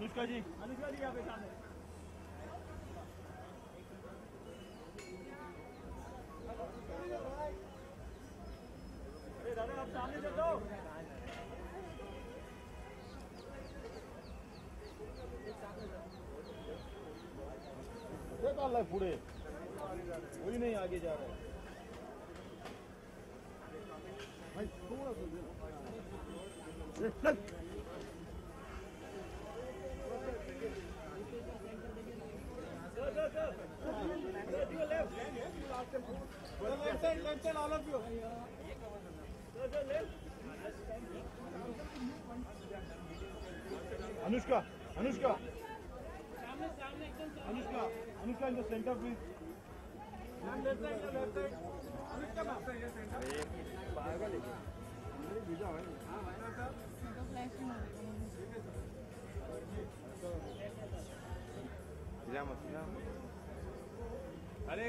अनुष्का जी यहाँ पे सामने। अरे दादा आप सामने चल दो। देख पुढे कोई नहीं आगे जा रहा है भाई थोड़ा सा Anushka Anushka Anushka Anushka in the centre please. अरे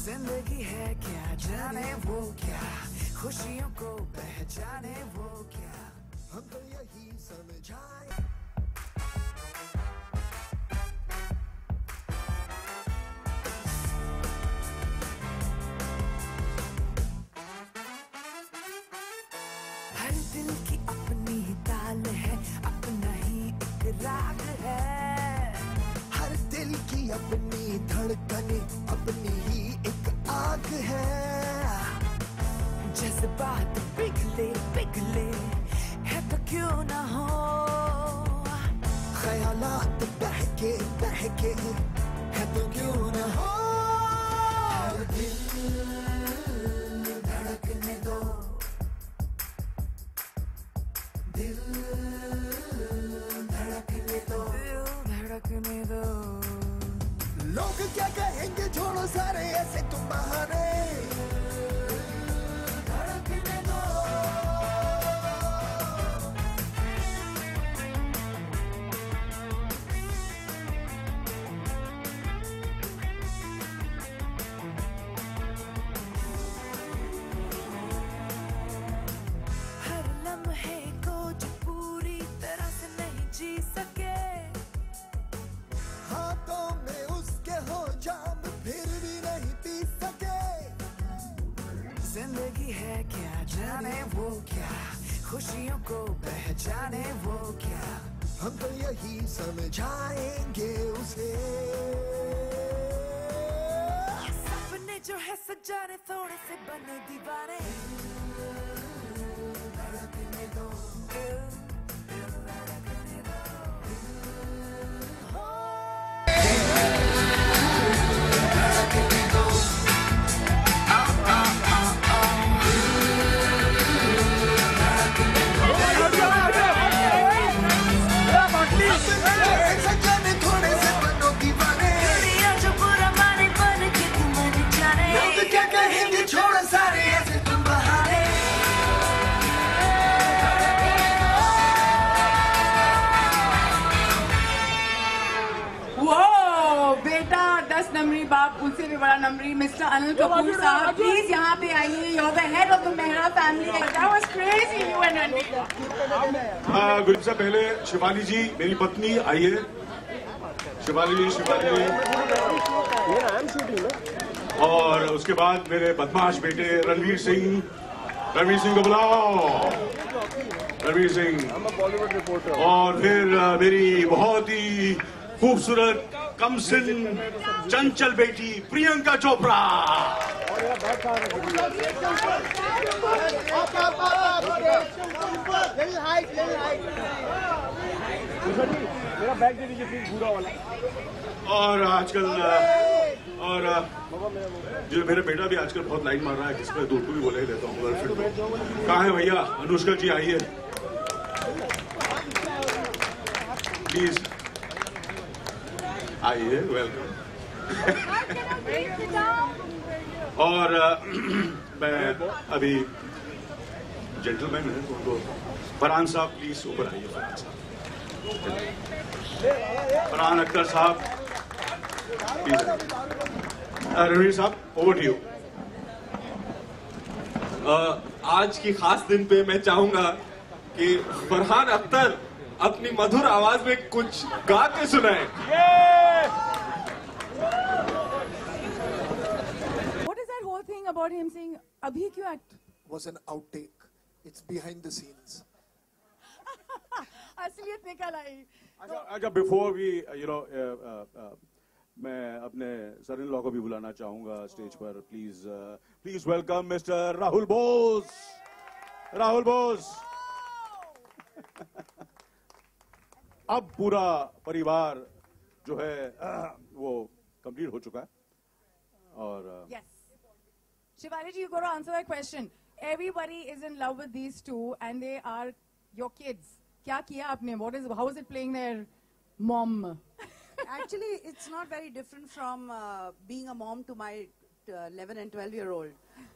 जिंदगी है क्या जाने वो क्या, खुशियों को पहचाने वो क्या, हम तो यही समझाए। हर दिल की अपनी ताल है, अपना ही एक राग है। हर दिल की अपनी धड़कने, अपनी ही एक आग है। जज्बात पिघले पिघले है तो क्यों ना हो, ख्यालात बहके बहके है तो क्यों ना हो। हर दिल धड़कने दो, दिल धड़कने दो, दिल धड़कने दो। लोग क्या कहेंगे छोड़ो सारे ऐसे तुम बहाने, धड़कने दो। हर लम्हे को जो पूरी तरह से नहीं जी सके, हाथों में उसके हो जाम फिर भी नहीं पी सके। जिंदगी है क्या जाने वो क्या, खुशियों को पहचाने वो क्या, हम तो यही समझाएंगे उसे। सपने जो है सजाने थोड़े से बने दीवाने, धड़कने दो, दिल धड़कने दो। बेटा 10 नंबरी बाप उनसे भी बड़ा नंबरी मिस्टर अनिल कपूर साहब, प्लीज यहाँ पे आइए। You're the head of the Mehra family. That was crazy, you and Ranveer. Good से पहले शिवानी जी मेरी पत्नी आइए। शिवानी जी और उसके बाद मेरे बदमाश बेटे रणवीर सिंह को बुलाओ। रणवीर सिंह और फिर मेरी बहुत ही खूबसूरत कमसिन चंचल बेटी प्रियंका चोपड़ा। मेरा बैग दे दीजिए प्लीज, भूरा वाला। और आजकल और जो मेरा बेटा भी आजकल बहुत लाइन मार रहा है, जिस पर दूर को भी बोला ही देता हूँ। कहाँ है भैया? अनुष्का जी आइए प्लीज, आइए, वेलकम। और मैं अभी जेंटलमैन है तो फरहान साहब प्लीज ऊपर आइए। फरहान साहब, फरहान अख्तर साहब प्लीज। रणवीर साहब, ओवर टू यू। आज की खास दिन पे मैं चाहूंगा कि फरहान अख्तर अपनी मधुर आवाज में कुछ गा के सुनाए। What is that whole thing about him saying "Abhi क्यों act"? Was an outtake. It's behind the scenes. असलियत निकल आई। अच्छा, बिफोर वी मैं अपने सर इन लॉ को भी बुलाना चाहूंगा स्टेज पर। Please welcome mister Rahul Bose. Rahul Bose. अब पूरा परिवार जो है वो कंप्लीट हो चुका है और Yes. Shivali ji, you got to answer that question. Everybody is in love with these two, and they are your kids. क्या किया आपने? How is it playing their mom? Actually, it's not very different from being a mom to my 11 and 12-year-old.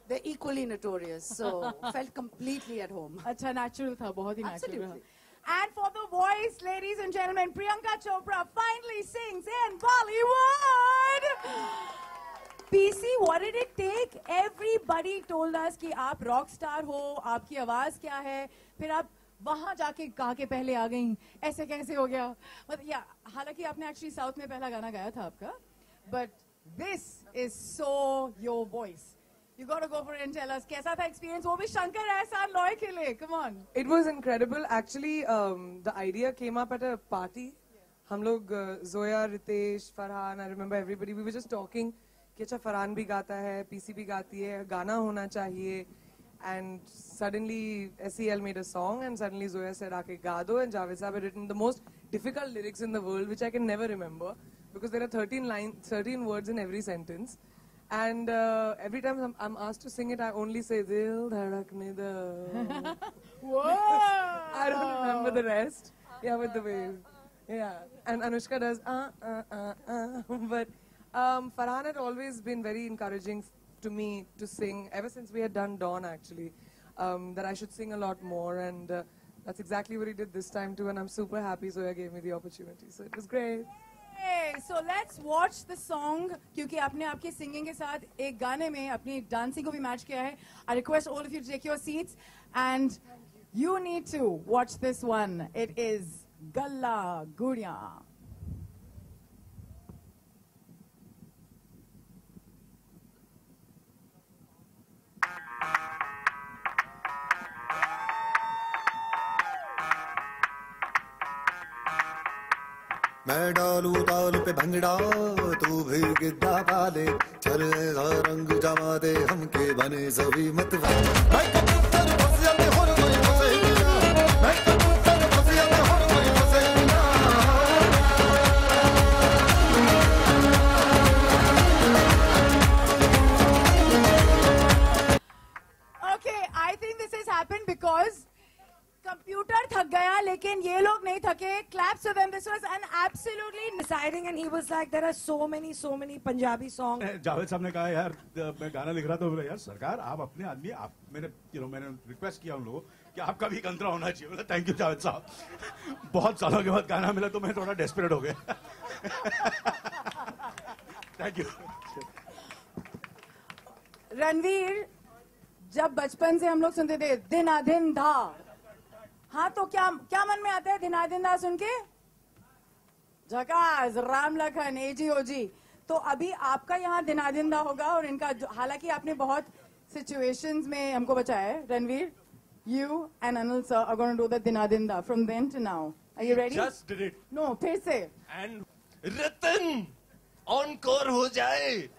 They're equally notorious, so felt completely at home. अच्छा, natural था, बहुत ही natural. Absolutely. And for the voice, ladies and gentlemen, Priyanka Chopra finally sings in Bollywood. PC, what did it take? Everybody told us कि आप rock star हो, आपकी आवाज क्या है, फिर आप वहां जाके कहा के पहले आ गई, ऐसे कैसे हो गया? मतलब या हालांकि आपने एक्चुअली साउथ में पहला गाना गाया था आपका, but this is so your voice. You got to go for it and tell us कैसा था experience? वो भी शंकर एहसान लॉय के लिए. Come on. It was incredible. Actually, the idea came up at a party. हम लोग Zoya, Ritesh, Farhan, I remember everybody. We were just talking कि अच्छा फरहान भी गाता है, पीसी भी गाती है, गाना होना चाहिए. And suddenly SEL made a song and suddenly Zoya said आके गा दो, and Javed Saab had written the most difficult lyrics in the world which I can never remember because there are 13 words in every sentence. And every time I'm asked to sing it, I only say Dil Dhadakne Do. Whoa! I don't remember the rest. Yeah, with the wave. Yeah. And Anushka does But Farhan had always been very encouraging to me to sing ever since we had done Dawn actually. That I should sing a lot more, and that's exactly what he did this time too, and I'm super happy Zoya gave me the opportunity. So it was great. Hey, so let's watch the song क्योंकि आपने आपके singing के साथ एक गाने में अपनी dancing को भी match किया है. I request all of you to take your seats and you need to watch this one. It is Galla Guriya. मैं डालू ताल पे भंगड़ा तू भी गिद्दा पाले चल ऐसा रंग जमा दे हमके बने सभी मत मैं कबूतर फंस जाते हो कोई फंसे बिना मैं कबूतर फंस जाते हो कोई फंसे बिना Okay, I think this has happened because computer थक गया लेकिन ये लोग नहीं थके. Claps to them. This was an absolutely Deciding, and he was like, there are so many Punjabi songs. Javed साहब ने कहा यार मैं गाना लिख रहा था, बोला यार सरकार आप अपने आदमी आप मैंने रिक्वेस्ट किया उन लोगों कि आपका भी अंतरा होना चाहिए. बोला थैंक यू जावेद साहब, बहुत सालों के बाद गाना मिला तो मैं थोड़ा डेस्परेट हो गया. Thank you. रणवीर, जब बचपन से हम लोग सुनते थे दिना दिन धा, हाँ तो क्या मन में आता है दिना दिन धा सुन के? झकास, राम लखन, AG/OG. तो अभी आपका यहाँ दिना दिन धा होगा और इनका हालांकि आपने बहुत सिचुएशंस में हमको बचाया है. Ranveer, you and Anil sir are going to do the दिना दिन धा from then to now. Are you ready? Just did it. No, फिर से. And रतन encore हो जाए.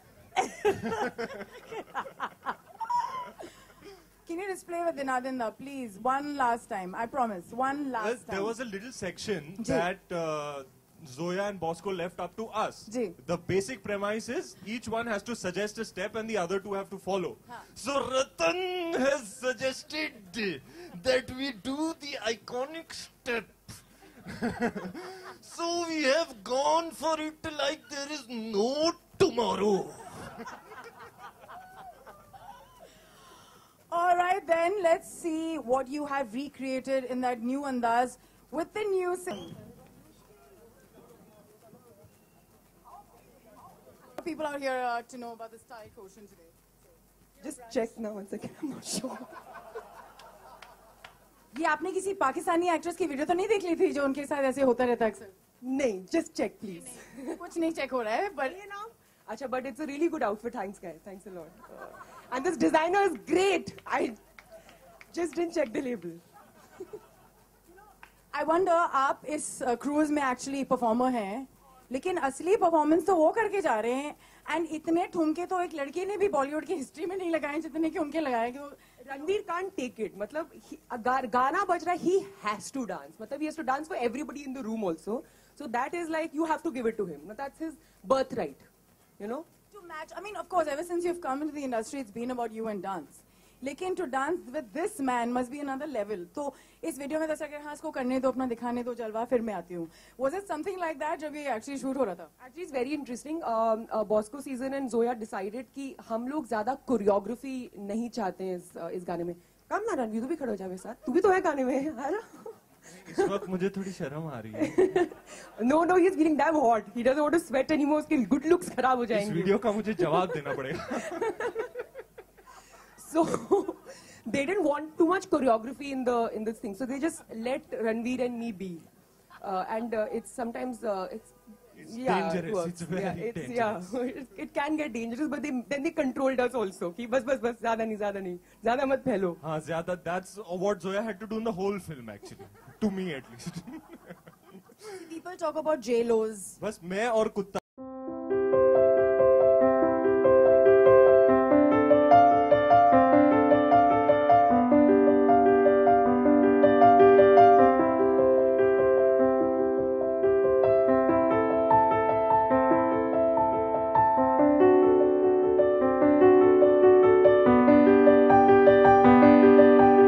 Can you just play with Dina Dinda, please? One last time. I promise. One last time. There was a little section Ji. that Zoya and Bosco left up to us. Ji. The basic premise is each one has to suggest a step and the other two have to follow. So Ratan has suggested that we do the iconic step. So we have gone for it like there is no tomorrow. All right, then let's see what you have recreated in that new andaz with the new sing. people out here to know about the style quotient today. Just check now once again. I'm not sure. ये आपने किसी Pakistani actress की video तो नहीं देख ली थी जो उनके साथ ऐसे होता रहता है अक्सर? नहीं, just check please. कुछ नहीं चेक हो रहा है, but You know? Acha, but it's a really good outfit. Thanks, guys. Thanks a lot. And this designer is great. I just didn't check the label. I wonder आप इस cruise में actually performer हैं, लेकिन असली performance तो वो करके जा रहे हैं एंड इतने ठुमके तो एक लड़की ने भी बॉलीवुड की हिस्ट्री में नहीं लगाए जितने कि उनके लगाए कि Ranveer can't take it. मतलब गाना बज रहा है, he has to dance. मतलब he has to dance for everybody in the room also. So that is like you have to give it to him. That's his birthright. You know? to match. I mean, of course, ever since you've come into the industry, it's been about you and dance. लेकिन to dance with this man must be another level. तो इस video में दर्शक हाँ इसको करने दो, अपना दिखाने दो, जलवा, फिर मैं आती हूँ. Was it something like that जब ये actually shoot हो रहा था? Actually, it's very interesting. Bosco season and Zoya decided कि हम लोग ज्यादा choreography नहीं चाहते हैं इस गाने में. काम ना रणवीर, तू भी खड़ा हो जा मेरे साथ. तू भी तो है गाने में, है ना? इस वक्त मुझे थोड़ी शर्म आ रही है. No, he's feeling damn hot. He doesn't want to sweat anymore. उसके good looks खराब हो जाएंगे. इस वीडियो का मुझे जवाब देना पड़ेगा. So they didn't want too much choreography in this thing. So they just let Ranveer and me be. And it's sometimes It's dangerous. It's very dangerous. Yeah, it can get dangerous. But then they controlled us also. कि बस ज़्यादा नहीं, ज़्यादा मत फैलो. हाँ ज़्यादा. That's what Zoya had to do in the whole film actually. To me at least. People talk about J-Lo's. बस मैं और कुत्ता